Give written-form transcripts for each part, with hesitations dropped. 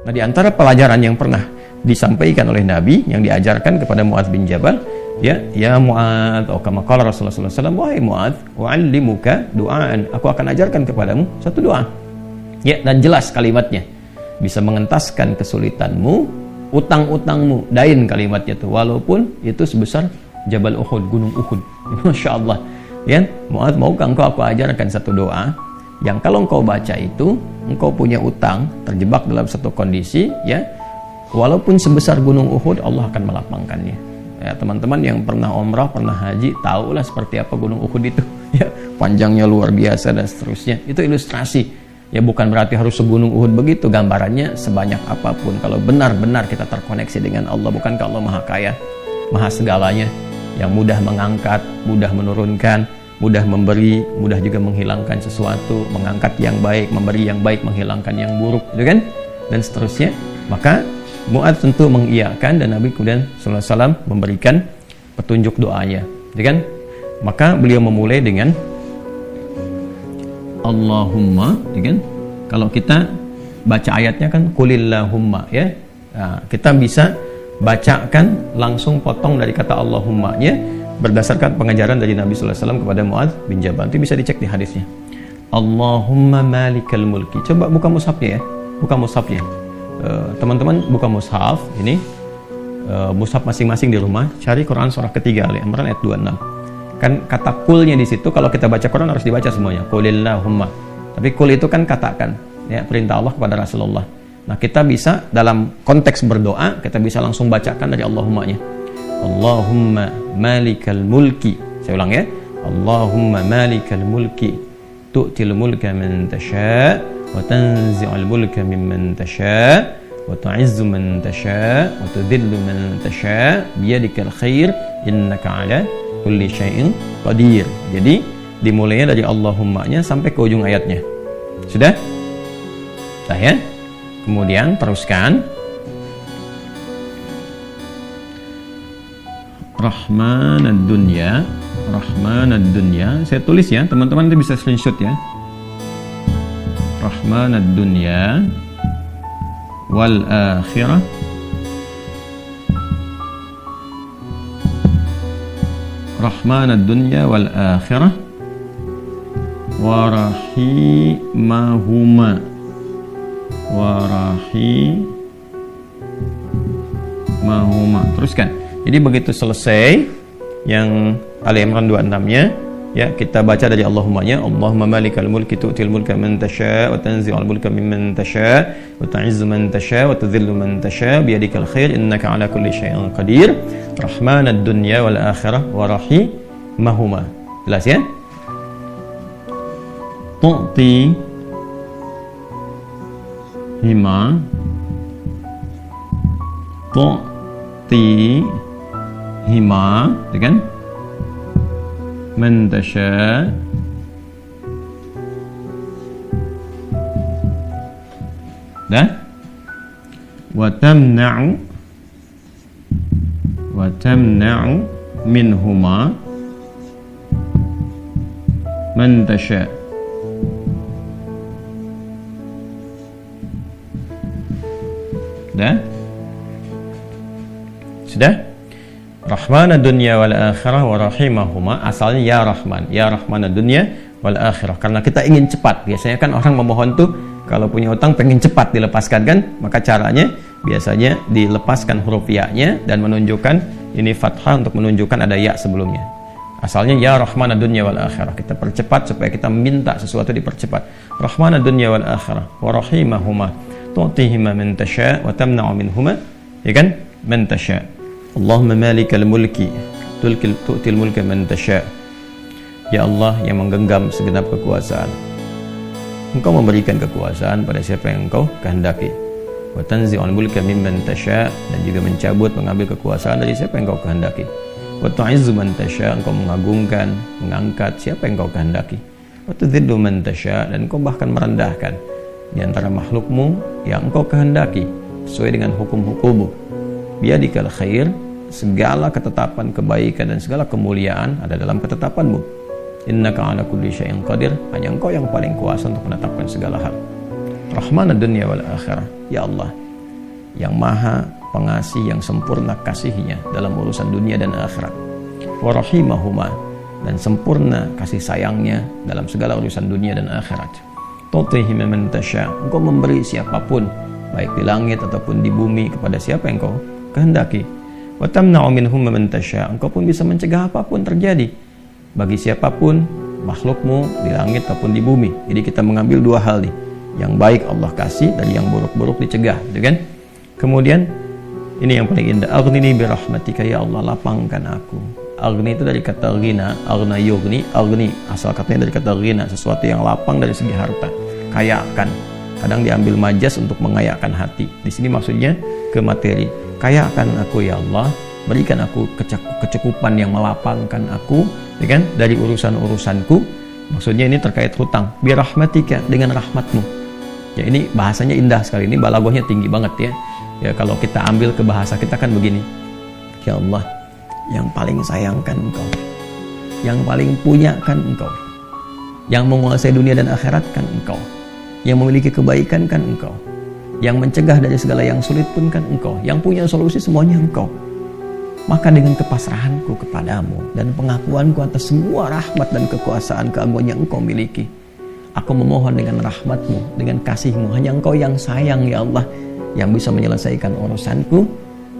Nah, di antara pelajaran yang pernah disampaikan oleh Nabi yang diajarkan kepada Mu'adz bin Jabal, ya Mu'adz, atau kama qala Rasulullah sallallahu alaihi wasallam, wahai Mu'adz, u'allimuka du'aan, aku akan ajarkan kepadamu satu doa. Ya, dan jelas kalimatnya. Bisa mengentaskan kesulitanmu, utang-utangmu, dain kalimatnya tuh, walaupun itu sebesar Jabal Uhud, gunung Uhud. Masya Allah. Ya, Mu'adz, maukah engkau aku ajarkan satu doa yang kalau engkau baca itu, engkau punya utang, terjebak dalam satu kondisi, ya, walaupun sebesar gunung Uhud, Allah akan melapangkannya. Ya, teman-teman yang pernah umrah, pernah haji, tahulah seperti apa gunung Uhud itu. Ya, panjangnya luar biasa dan seterusnya. Itu ilustrasi. Ya, bukan berarti harus segunung Uhud begitu. Gambarannya sebanyak apapun, kalau benar-benar kita terkoneksi dengan Allah, bukankah Allah Maha Kaya, Maha segalanya, yang mudah mengangkat, mudah menurunkan, mudah memberi, mudah juga menghilangkan sesuatu, mengangkat yang baik, memberi yang baik, menghilangkan yang buruk, gitu kan? Dan seterusnya. Maka Mu'adz tentu mengiyakan, dan Nabi kemudian sallallahu alaihi wasallam memberikan petunjuk doanya, gitu kan? Maka beliau memulai dengan Allahumma, gitu kan? Kalau kita baca ayatnya kan qulillahumma, ya. Nah, kita bisa bacakan langsung potong dari kata Allahumma, ya, berdasarkan pengajaran dari Nabi sallallahu alaihi wasallam kepada Mu'adz bin Jabal. Itu bisa dicek di hadisnya. Allahumma malikal mulki. Coba buka mushafnya, ya. Buka mushafnya. Teman-teman buka mushaf ini, mushaf masing-masing di rumah, cari Quran surah ketiga Ali Imran ayat 26. Kan kata kulnya di situ, kalau kita baca Quran harus dibaca semuanya. Qulillahumma. Tapi kul itu kan katakan, ya, perintah Allah kepada Rasulullah. Nah, kita bisa dalam konteks berdoa, kita bisa langsung bacakan dari Allahumma-nya. Allahumma malikal mulki. Saya ulang, ya. Allahumma malikal mulki tu'til mulka man tasha wa tanzi'ul mulka mimman tasha wa tu'izzu man tasha wa tudhillu man tasha biyadikal khair innaka ala kulli syai'in qadir. Jadi dimulainya dari Allahumma-nya sampai ke ujung ayatnya. Sudah? Sudah, ya? Kemudian teruskan Rahmanad dunya, Rahmanad dunya. Saya tulis, ya, teman-teman itu bisa screenshot, ya. Rahmanad dunya wal akhirah Rahmanad dunya wal akhirah wa rahimahuma Teruskan. Jadi begitu selesai yang Ali Imran 26-nya, ya, kita baca dari Allahumma-nya. Allahumma malikal mulki tu'til mulka man tasha wa tanzi'ul mulka mimman tasha wa tu'izzu man tasha wa tudhillu man tasha biyadikal khair innaka ala kulli syai'in qadir. Rahmanad dunya wal akhirah wa rahimahuma. Jelas, ya? Tu'ti hima kan? Man tasha dah, wa tamna'u minhuma man tasha. Dah? Sudah? Rahmanad dunya wal akhirah wa rahimahuma, asalnya ya Rahman, ya Rahmanad dunya wal akhirah. Karena kita ingin cepat. Biasanya kan orang memohon tuh kalau punya utang pengen cepat dilepaskan, kan? Maka caranya biasanya dilepaskan huruf ya-nya dan menunjukkan ini fathah untuk menunjukkan ada ya sebelumnya. Asalnya ya Rahmanad dunya wal akhirah. Kita percepat supaya kita minta sesuatu dipercepat. Rahmanad dunya wal akhirah wa rahimahuma tu'tihima man tasha wa tamna'u minhuma, ya kan? Man tasha. Allahumma malikal mulki tu'til mulka man tasha. Ya Allah yang menggenggam segenap kekuasaan, Engkau memberikan kekuasaan pada siapa yang Engkau kehendaki. Wa tanzi'ul mulka mimman tasha, dan juga mencabut, mengambil kekuasaan dari siapa yang Engkau kehendaki. Wa tu'izzu man tasha, Engkau mengagungkan, mengangkat siapa yang Engkau kehendaki. Wa tudhillu man tasha, dan Engkau bahkan merendahkan di antara makhlukmu yang Engkau kehendaki sesuai dengan hukum-hukummu. Biyadikal khair, segala ketetapan kebaikan dan segala kemuliaan ada dalam ketetapanmu. Innaka ala kulli syai'in qadir, hanya Engkau yang paling kuasa untuk menetapkan segala hal. Rahmanad dunya wal akhirah. Ya Allah, yang maha pengasih, yang sempurna kasihnya dalam urusan dunia dan akhirat. Wa rahimahuma, dan sempurna kasih sayangnya dalam segala urusan dunia dan akhirat. Tu'tihi man tasya, engkau memberi siapapun baik di langit ataupun di bumi kepada siapa yang engkau kehendaki. Wa tamna'u minhum man tasya, engkau pun bisa mencegah apapun terjadi bagi siapapun makhlukmu di langit ataupun di bumi. Jadi kita mengambil dua hal nih, yang baik Allah kasih dan yang buruk-buruk dicegah, gitu kan? Kemudian ini yang paling indah, aghnini bi rahmatika, ya Allah lapangkan aku. Aghni itu dari kata ghina, aghna yughni, aghni asal katanya dari kata ghina, sesuatu yang lapang dari segi harta, kayakan. Kadang diambil majas untuk mengayakan hati. Di sini maksudnya ke materi. Kayakan aku ya Allah, berikan aku kecukupan yang melapangkan aku, ya kan, dari urusan-urusanku. Maksudnya ini terkait hutang. Bi rahmatika, dengan rahmatmu. Ya ini bahasanya indah sekali, ini balaghahnya tinggi banget ya. Ya kalau kita ambil ke bahasa kita kan begini. Ya Allah, yang paling sayangkan engkau, yang paling punya kan engkau, yang menguasai dunia dan akhirat kan engkau, yang memiliki kebaikan kan engkau, yang mencegah dari segala yang sulit pun kan engkau, yang punya solusi semuanya engkau. Maka dengan kepasrahanku kepadamu dan pengakuanku atas semua rahmat dan kekuasaan keagungan yang engkau miliki, aku memohon dengan rahmatmu, dengan kasihmu, hanya engkau yang sayang ya Allah, yang bisa menyelesaikan urusanku,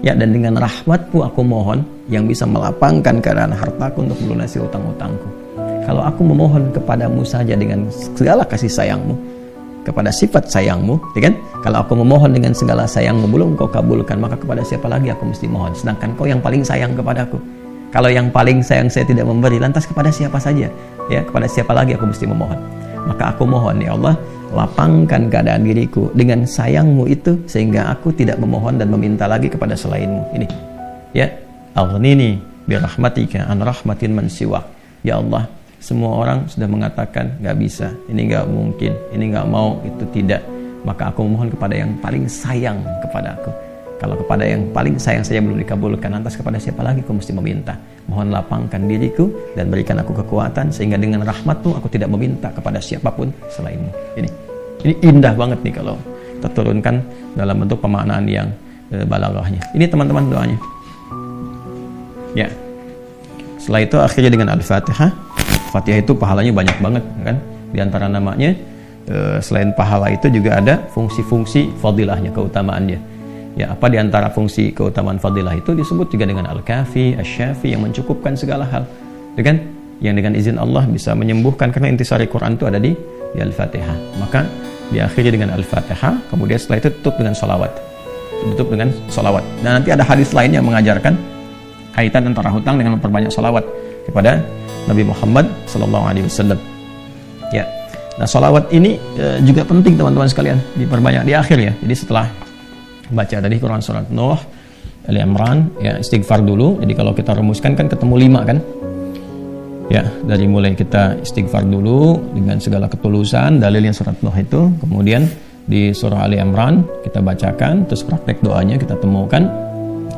ya, dan dengan rahmatmu aku mohon yang bisa melapangkan keadaan hartaku untuk melunasi utang-utangku. Kalau aku memohon kepadamu saja dengan segala kasih sayangmu, kepada sifat sayangmu, ya kan? Kalau aku memohon dengan segala sayangmu belum kau kabulkan, maka kepada siapa lagi aku mesti mohon? Sedangkan kau yang paling sayang kepadaku. Kalau yang paling sayang saya tidak memberi, lantas kepada siapa saja? Ya, kepada siapa lagi aku mesti memohon? Maka aku mohon ya Allah, lapangkan keadaan diriku dengan sayangmu itu, sehingga aku tidak memohon dan meminta lagi kepada selainmu. Ini ya, aghnini bi rahmatika an rahmatin man siwak. Ya Allah, semua orang sudah mengatakan gak bisa, ini gak mungkin, ini gak mau, itu tidak. Maka aku memohon kepada yang paling sayang kepada aku. Kalau kepada yang paling sayang saja belum dikabulkan, lantas kepada siapa lagi aku mesti meminta? Mohon lapangkan diriku dan berikan aku kekuatan, sehingga dengan rahmatmu aku tidak meminta kepada siapapun selainmu. Ini indah banget nih kalau kita turunkan dalam bentuk pemaknaan yang balaghahnya. Ini teman-teman doanya. Ya. Setelah itu akhirnya dengan Al-Fatihah. Fatihah itu pahalanya banyak banget kan? Di antara namanya selain pahala itu juga ada fungsi-fungsi fadilahnya, keutamaannya. Ya, apa di antara fungsi keutamaan fadilah itu disebut juga dengan Al-Kafi, Asy-Syafi, yang mencukupkan segala hal. Ya kan? Yang dengan izin Allah bisa menyembuhkan, karena intisari Quran itu ada di Al-Fatihah. Maka diakhiri dengan Al-Fatihah, kemudian setelah itu tutup dengan sholawat. Tutup dengan sholawat. Dan nanti ada hadis lain yang mengajarkan kaitan antara hutang dengan memperbanyak sholawat kepada Nabi Muhammad SAW. Ya. Nah, sholawat ini juga penting teman-teman sekalian, diperbanyak di akhir ya. Jadi setelah baca tadi Quran surat Nuh, Ali Imran, ya istighfar dulu. Jadi kalau kita rumuskan kan ketemu 5 kan? Ya, dari mulai kita istighfar dulu dengan segala ketulusan, dalilnya surat Nuh itu. Kemudian di surah Ali Imran kita bacakan, terus praktek doanya kita temukan.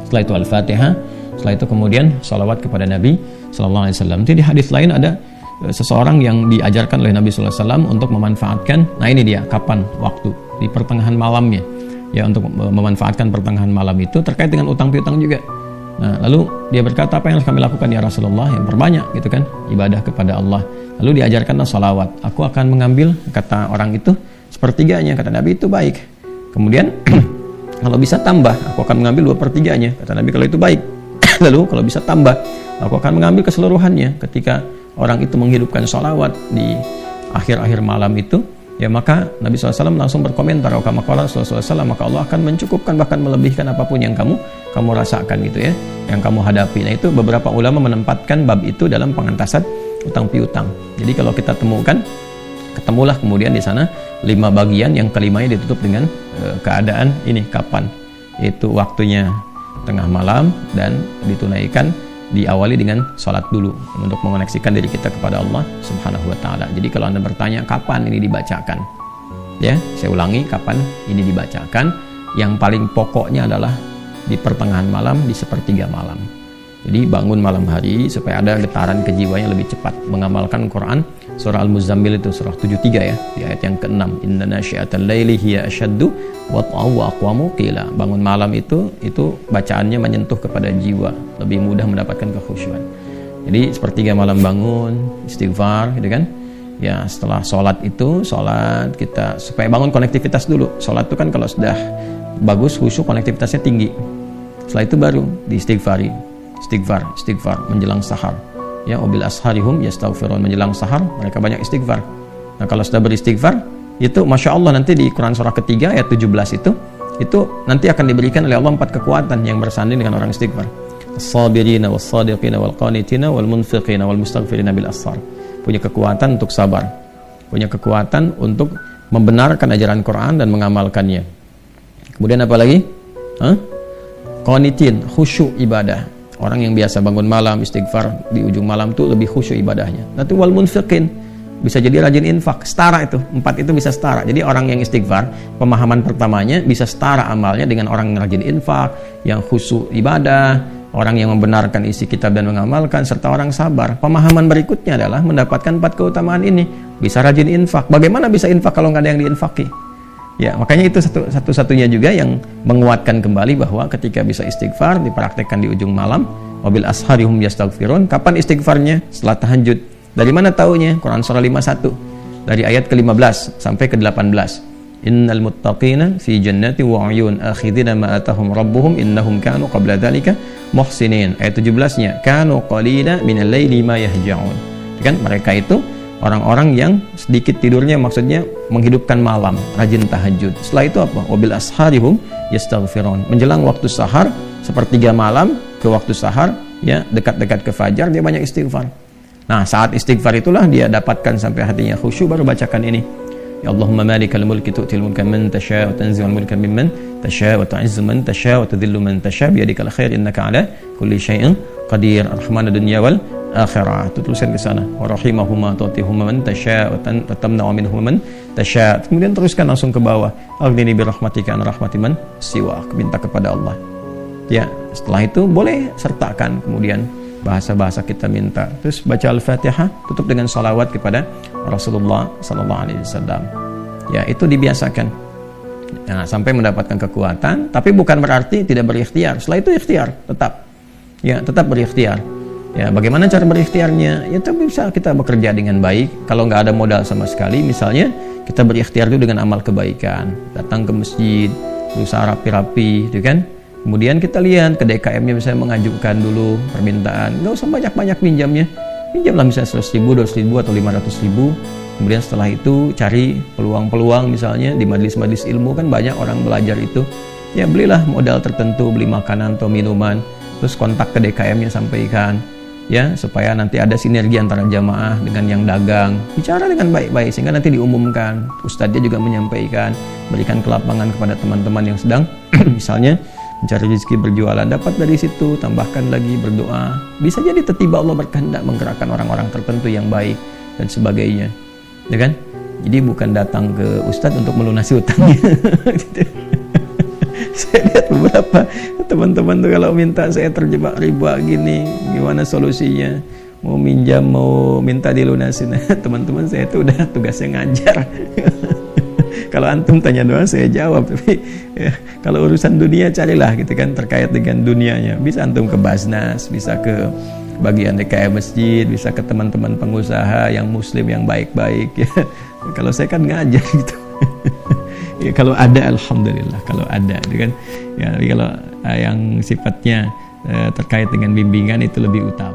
Setelah itu Al-Fatihah. Setelah itu kemudian salawat kepada Nabi Sallallahu Alaihi Wasallam. Jadi di hadis lain ada seseorang yang diajarkan oleh Nabi Sallallahu Alaihi Wasallam untuk memanfaatkan. Nah ini dia, kapan waktu di pertengahan malamnya. Ya, untuk memanfaatkan pertengahan malam itu terkait dengan utang piutang juga. Nah, lalu dia berkata, apa yang harus kami lakukan ya Rasulullah? Yang perbanyak gitu kan, ibadah kepada Allah. Lalu diajarkanlah salawat. Aku akan mengambil, kata orang itu, sepertiganya. Kata Nabi, itu baik. Kemudian kalau bisa tambah, aku akan mengambil 2/3-nya. Kata Nabi, kalau itu baik. Lalu kalau bisa tambah, aku akan mengambil keseluruhannya. Ketika orang itu menghidupkan salawat di akhir-akhir malam itu, ya maka Nabi SAW langsung berkomentar, kama qala Rasulullah SAW, maka Allah akan mencukupkan, bahkan melebihkan apapun yang kamu rasakan gitu ya, yang kamu hadapi. Nah itu beberapa ulama menempatkan bab itu dalam pengantasan utang piutang. Jadi kalau kita temukan, ketemulah kemudian di sana 5 bagian, yang kelimanya ditutup dengan keadaan ini kapan, yaitu waktunya tengah malam, dan ditunaikan diawali dengan sholat dulu untuk mengoneksikan diri kita kepada Allah Subhanahu wa Ta'ala. Jadi kalau Anda bertanya kapan ini dibacakan, ya saya ulangi, kapan ini dibacakan, yang paling pokoknya adalah di pertengahan malam, di 1/3 malam. Jadi bangun malam hari supaya ada getaran kejiwanya lebih cepat mengamalkan Quran surah Al-Muzammil itu surah 73 ya, di ayat yang ke-6, inna nasyi'atal laili hiya asyaddu wat'aw wa aqwamu qila. Bangun malam itu bacaannya menyentuh kepada jiwa, lebih mudah mendapatkan kekhusyuan. Jadi sepertiga malam bangun, istighfar gitu kan. Ya, setelah sholat kita supaya bangun konektivitas dulu. Sholat itu kan kalau sudah bagus khusyuk, konektivitasnya tinggi. Setelah itu baru diistighfari. Istighfar menjelang sahar. Ya, wabil asharihum yastaghfirun, menjelang sahar mereka banyak istighfar. Nah, kalau sudah beristighfar itu Masya Allah nanti di Quran surah ketiga ayat 17 itu nanti akan diberikan oleh Allah 4 kekuatan yang bersanding dengan orang istighfar. As-sabirina was-sadiqina wal-qanitina wal-munfiqina wal-mustaghfirina bil ashar. Punya kekuatan untuk sabar, punya kekuatan untuk membenarkan ajaran Quran dan mengamalkannya. Kemudian apa lagi? Qanitin, khusyuk ibadah. Orang yang biasa bangun malam istighfar di ujung malam tuh lebih khusyuk ibadahnya. Nanti wal munfiqin, bisa jadi rajin infak, setara itu. 4 itu bisa setara. Jadi orang yang istighfar, pemahaman pertamanya bisa setara amalnya dengan orang yang rajin infak, yang khusyuk ibadah, orang yang membenarkan isi kitab dan mengamalkan, serta orang sabar. Pemahaman berikutnya adalah mendapatkan 4 keutamaan ini. Bisa rajin infak. Bagaimana bisa infak kalau nggak ada yang diinfaki? Ya, makanya itu satu-satunya juga yang menguatkan kembali bahwa ketika bisa istighfar dipraktekkan di ujung malam, wabil asharihum yastaghfirun. Kapan istighfarnya? Setelah tahajud. Dari mana taunya? Quran surah 51 dari ayat ke-15 sampai ke-18. Innal muttaqina fi jannati wa 'uyun akhidina ma atahum rabbuhum innahum kanu qabla dzalika muhsinin. Ayat 17-nya, kanu qalila minal laili ma yahja'un. Kan mereka itu orang-orang yang sedikit tidurnya, maksudnya menghidupkan malam, rajin tahajud. Setelah itu apa? Wabil asharihum yastaghfirun. Menjelang waktu sahar, sepertiga malam ke waktu sahar, ya dekat-dekat ke fajar dia banyak istighfar. Nah, saat istighfar itulah dia dapatkan sampai hatinya khusyuk, baru bacakan ini. Ya Allahumma malikal mulki tu'til mulka man tasha' wa tanzi'ul mulka mimman tasha' wa tu'izzu man tasha' wa tudhillu man tasha' biyadikal khair innaka 'ala kulli syai'in qadir. Ar-rahmanad dunya wal akhirah. Itu tulisan ke sana. Wa rahimahuma tu'tihuma man tasha' wa tatamna'u minhum man tasha'. Kemudian teruskan langsung ke bawah. Aghnini bi rahmatika an rahmati man siwak. Minta kepada Allah. Ya, setelah itu boleh sertakan kemudian bahasa-bahasa kita minta. Terus baca Al-Fatihah, tutup dengan salawat kepada Rasulullah sallallahu alaihi wasallam. Ya, itu dibiasakan. Nah, sampai mendapatkan kekuatan, tapi bukan berarti tidak berikhtiar. Setelah itu ikhtiar tetap. Ya, tetap berikhtiar. Ya, bagaimana cara berikhtiarnya? Ya, itu bisa kita bekerja dengan baik. Kalau nggak ada modal sama sekali, misalnya kita berikhtiar dulu dengan amal kebaikan. Datang ke masjid, berusaha rapi-rapi, gitu kan? Kemudian kita lihat ke DKM-nya misalnya mengajukan dulu permintaan. Nggak usah banyak-banyak pinjamnya. Pinjamlah misalnya 100.000, 200.000 atau 500.000. Kemudian setelah itu cari peluang-peluang misalnya di majelis-majelis ilmu, kan banyak orang belajar itu. Ya, belilah modal tertentu, beli makanan atau minuman. Terus kontak ke DKM-nya, sampaikan. Ya, supaya nanti ada sinergi antara jamaah dengan yang dagang. Bicara dengan baik-baik sehingga nanti diumumkan. Ustadznya juga menyampaikan, berikan kelapangan kepada teman-teman yang sedang misalnya mencari rezeki berjualan, dapat dari situ, tambahkan lagi berdoa. Bisa jadi tiba-tiba Allah berkehendak menggerakkan orang-orang tertentu yang baik dan sebagainya, ya kan? Jadi bukan datang ke Ustadz untuk melunasi utangnya. Saya lihat beberapa teman-teman tuh kalau minta, saya terjebak riba gini, gimana solusinya? Mau minjam, mau minta dilunasin. Teman-teman saya itu udah tugasnya ngajar. Kalau antum tanya doang saya jawab, tapi ya, kalau urusan dunia carilah gitu kan, terkait dengan dunianya. Bisa antum ke Basnas, bisa ke bagian DKM masjid, bisa ke teman-teman pengusaha yang muslim yang baik-baik ya. Kalau saya kan ngajar gitu. Ya, kalau ada alhamdulillah, kalau ada gitu kan. Ya, kalau yang sifatnya terkait dengan bimbingan itu lebih utama.